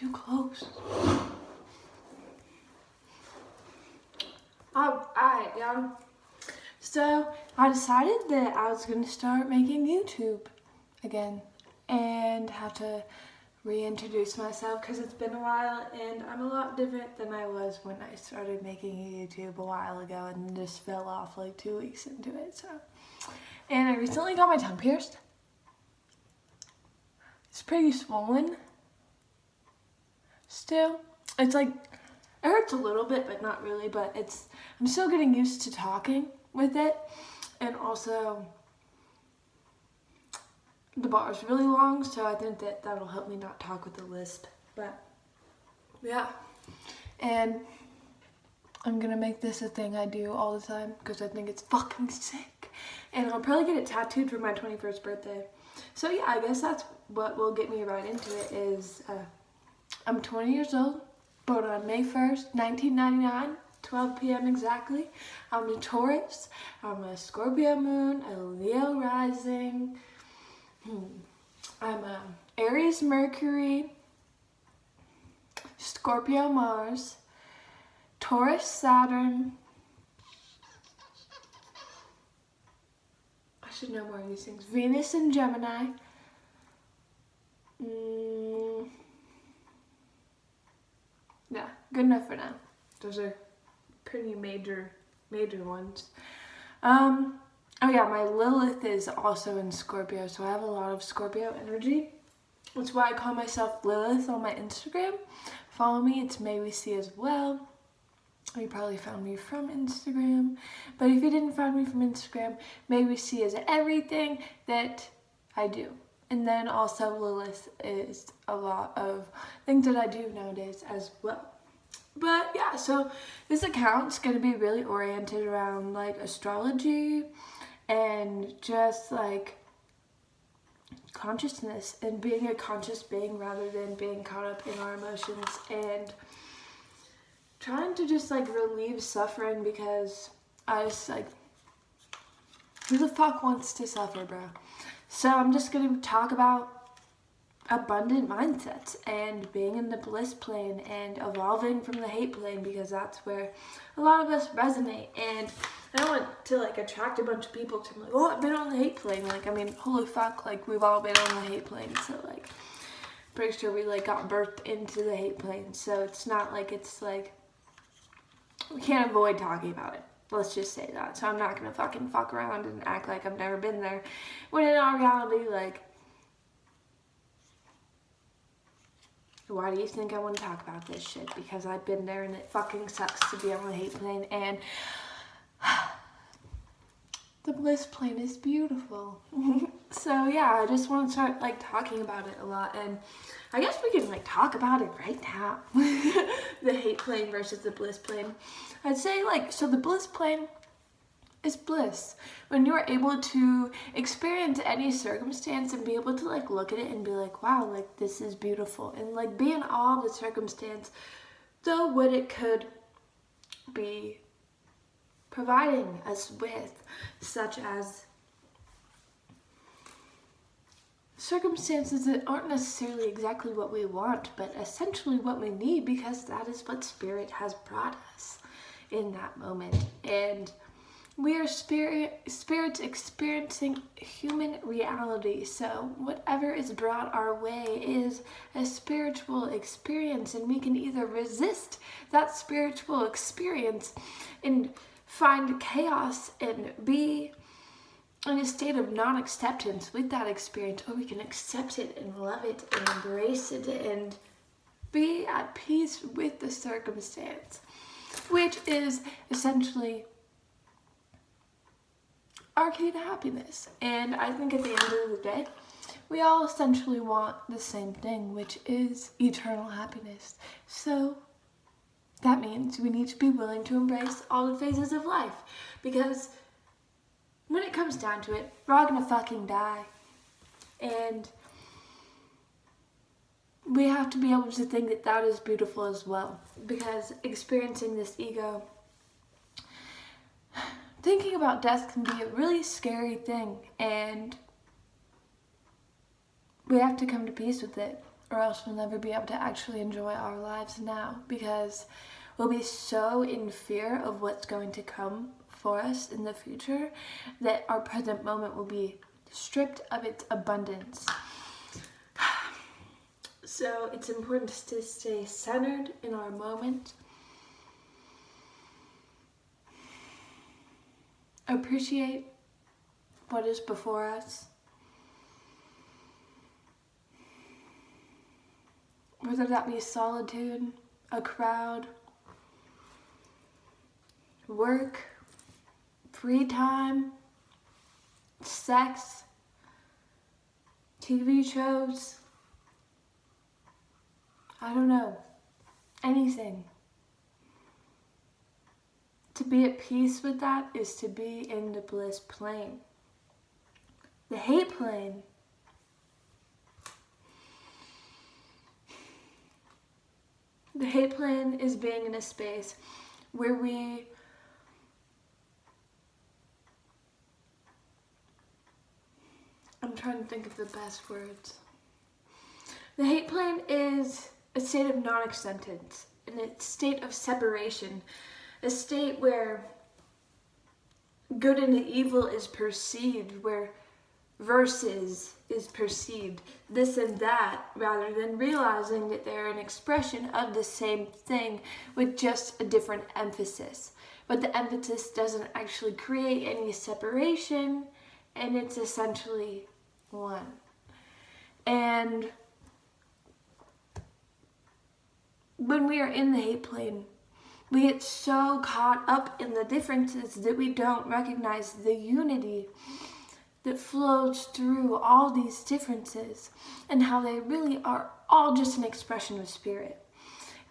too close. Alright, y'all. So I decided that I was going to start making YouTube again and have to reintroduce myself because it's been a while and I'm a lot different than I was when I started making YouTube a while ago and just fell off like 2 weeks into it. So, and I recently got my tongue pierced. It's pretty swollen still. It's like, it hurts a little bit, but not really, but I'm still getting used to talking with it. And also, the bar is really long, so I think that that'll help me not talk with a lisp. But, yeah. And I'm gonna make this a thing I do all the time, because I think it's fucking sick. And I'll probably get it tattooed for my 21st birthday. So yeah, I guess that's what will get me right into it is, I'm 20 years old. Born on May 1st, 1999, 12 p.m. exactly. I'm a Taurus. I'm a Scorpio moon, a Leo rising. I'm a Aries Mercury, Scorpio Mars, Taurus Saturn. I should know more of these things. Venus and Gemini. Yeah, good enough for now. Those are pretty major ones. Oh yeah, my Lilith is also in Scorpio, so I have a lot of Scorpio energy. That's why I call myself Lilith on my Instagram. Follow me, it's MayWeSea as well. You probably found me from Instagram, but if you didn't find me from Instagram, MayWeSea is everything that I do. And then also Lilith is a lot of things that I do nowadays as well. But yeah, so this account's going to be really oriented around like astrology and just like consciousness and being a conscious being rather than being caught up in our emotions and trying to just like relieve suffering because I just like, who the fuck wants to suffer, bro? So I'm just going to talk about abundant mindsets and being in the bliss plane and evolving from the hate plane because that's where a lot of us resonate. And I don't want to like attract a bunch of people to like, oh, I've been on the hate plane. Like, I mean, holy fuck, like we've all been on the hate plane. So like, pretty sure we like got birthed into the hate plane. So it's not like it's like, we can't avoid talking about it. Let's just say that. So I'm not going to fucking fuck around and act like I've never been there. When in all reality, like, why do you think I want to talk about this shit? Because I've been there and it fucking sucks to be on the hate plane. And the bliss plane is beautiful. So yeah, I just want to start like talking about it a lot. And I guess we can like talk about it right now. The hate plane versus the bliss plane. I'd say like, so the bliss plane is bliss. When you are able to experience any circumstance and be able to like look at it and be like, wow, like this is beautiful. And like be in awe of the circumstance, though what it could be providing us with, such as circumstances that aren't necessarily exactly what we want, but essentially what we need because that is what spirit has brought us in that moment. And we are spirits experiencing human reality. So whatever is brought our way is a spiritual experience, and we can either resist that spiritual experience and find chaos and be in a state of non-acceptance with that experience, or we can accept it and love it and embrace it and be at peace with the circumstance, which is essentially our key to happiness. And I think at the end of the day, we all essentially want the same thing, which is eternal happiness. So that means we need to be willing to embrace all the phases of life, because when it comes down to it, we're all gonna fucking die. And we have to be able to think that that is beautiful as well, because experiencing this ego, thinking about death can be a really scary thing, and we have to come to peace with it. or else we'll never be able to actually enjoy our lives now, because we'll be so in fear of what's going to come for us in the future that our present moment will be stripped of its abundance. So it's important to stay centered in our moment. Appreciate what is before us. Whether that be solitude, a crowd, work, free time, sex, TV shows, I don't know, anything. To be at peace with that is to be in the bliss plane. The hate plane is being in a space where I'm trying to think of the best words. The hate plane is a state of non-acceptance, and a state of separation, a state where good and evil is perceived, where versus is perceived, this and that, rather than realizing that they're an expression of the same thing with just a different emphasis. But the emphasis doesn't actually create any separation, and it's essentially one. And when we are in the hate plane, we get so caught up in the differences that we don't recognize the unity that flows through all these differences and how they really are all just an expression of spirit.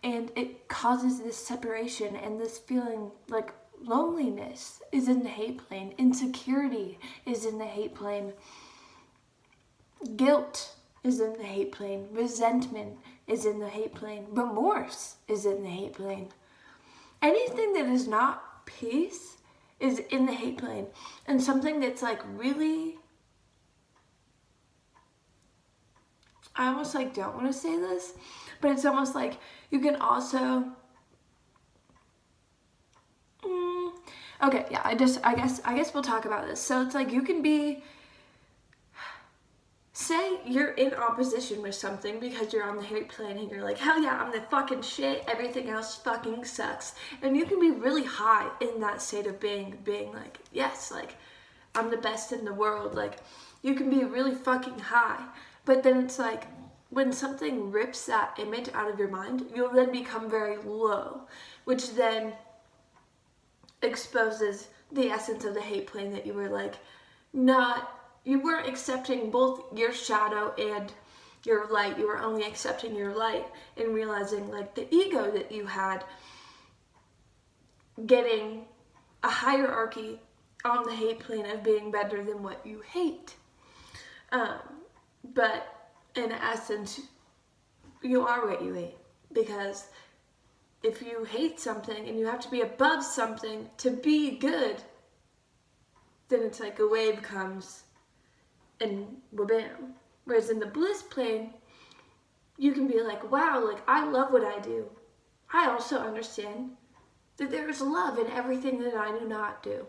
And it causes this separation and this feeling like loneliness is in the hate plane, insecurity is in the hate plane, guilt is in the hate plane, resentment is in the hate plane, remorse is in the hate plane. Anything that is not peace is in the hate plane. And something that's like really, I almost like don't want to say this, but it's almost like you can also, okay, yeah, I guess we'll talk about this. So it's like you can be, say you're in opposition with something because you're on the hate plane and you're like, hell yeah, I'm the fucking shit, everything else fucking sucks. And you can be really high in that state of being like, yes, like, I'm the best in the world. Like, you can be really fucking high. But then it's like, when something rips that image out of your mind, you'll then become very low, which then exposes the essence of the hate plane that you were like, you weren't accepting both your shadow and your light. You were only accepting your light and realizing like the ego that you had, getting a hierarchy on the hate plane of being better than what you hate. But in essence, you are what you hate, because if you hate something and you have to be above something to be good, then it's like a wave comes and wha-bam. Whereas in the bliss plane, you can be like, wow, like I love what I do. I also understand that there is love in everything that I do not do.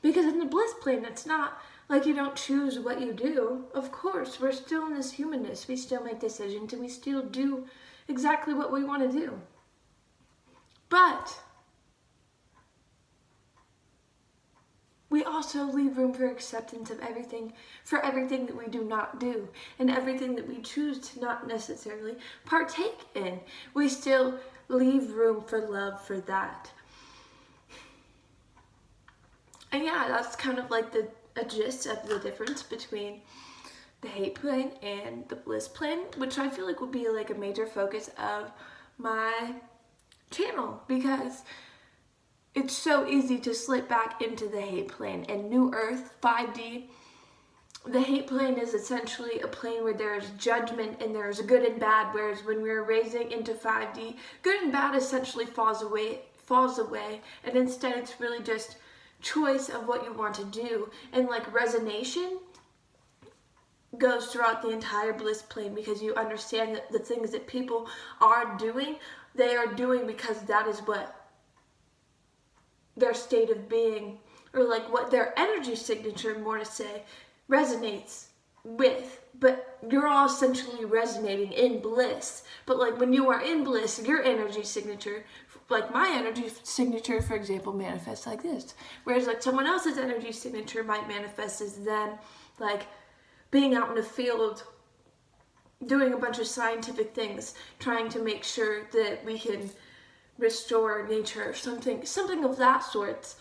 Because in the bliss plane, it's not like you don't choose what you do. Of course, we're still in this humanness. We still make decisions and we still do exactly what we want to do. But we also leave room for acceptance of everything, for everything that we do not do, and everything that we choose to not necessarily partake in. We still leave room for love for that. And yeah, that's kind of like a gist of the difference between the hate plane and the bliss plane, which I feel like will be like a major focus of my channel, because it's so easy to slip back into the hate plane. And New Earth, 5D, the hate plane is essentially a plane where there's judgment and there's good and bad, whereas when we're raising into 5D, good and bad essentially falls away, and instead it's really just choice of what you want to do. And like resonation goes throughout the entire bliss plane, because you understand that the things that people are doing, they are doing because that is what their state of being, or like what their energy signature, more to say, resonates with. But you're all essentially resonating in bliss. But like when you are in bliss, your energy signature, like my energy signature, for example, manifests like this. Whereas like someone else's energy signature might manifest as them like being out in the field, doing a bunch of scientific things, trying to make sure that we can restore nature, something of that sort.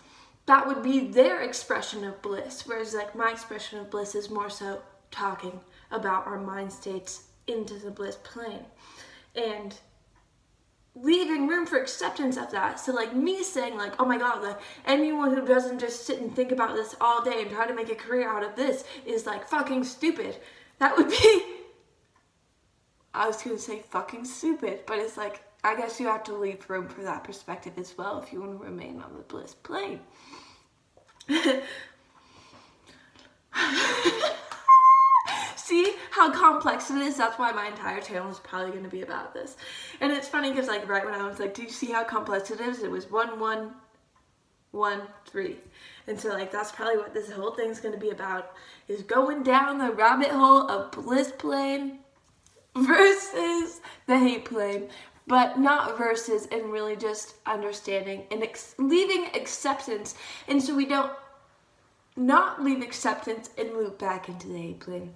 That would be their expression of bliss. Whereas like my expression of bliss is more so talking about our mind states into the bliss plane and leaving room for acceptance of that. So like me saying like, oh my god, like anyone who doesn't just sit and think about this all day and try to make a career out of this is like fucking stupid. That would be, I was gonna say fucking stupid, but it's like, I guess you have to leave room for that perspective as well if you want to remain on the bliss plane. See how complex it is? That's why my entire channel is probably going to be about this. And it's funny because like right when I was like, do you see how complex it is? It was 1, 1, 1, 3. And so like that's probably what this whole thing's going to be about, is going down the rabbit hole of bliss plane versus the hate plane. But not versus, and really just understanding and leaving acceptance. And so we don't not leave acceptance and move back into the hate plane.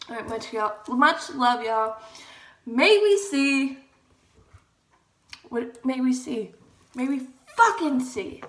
All right, much love, y'all. May we see. What may we see? May we fucking see.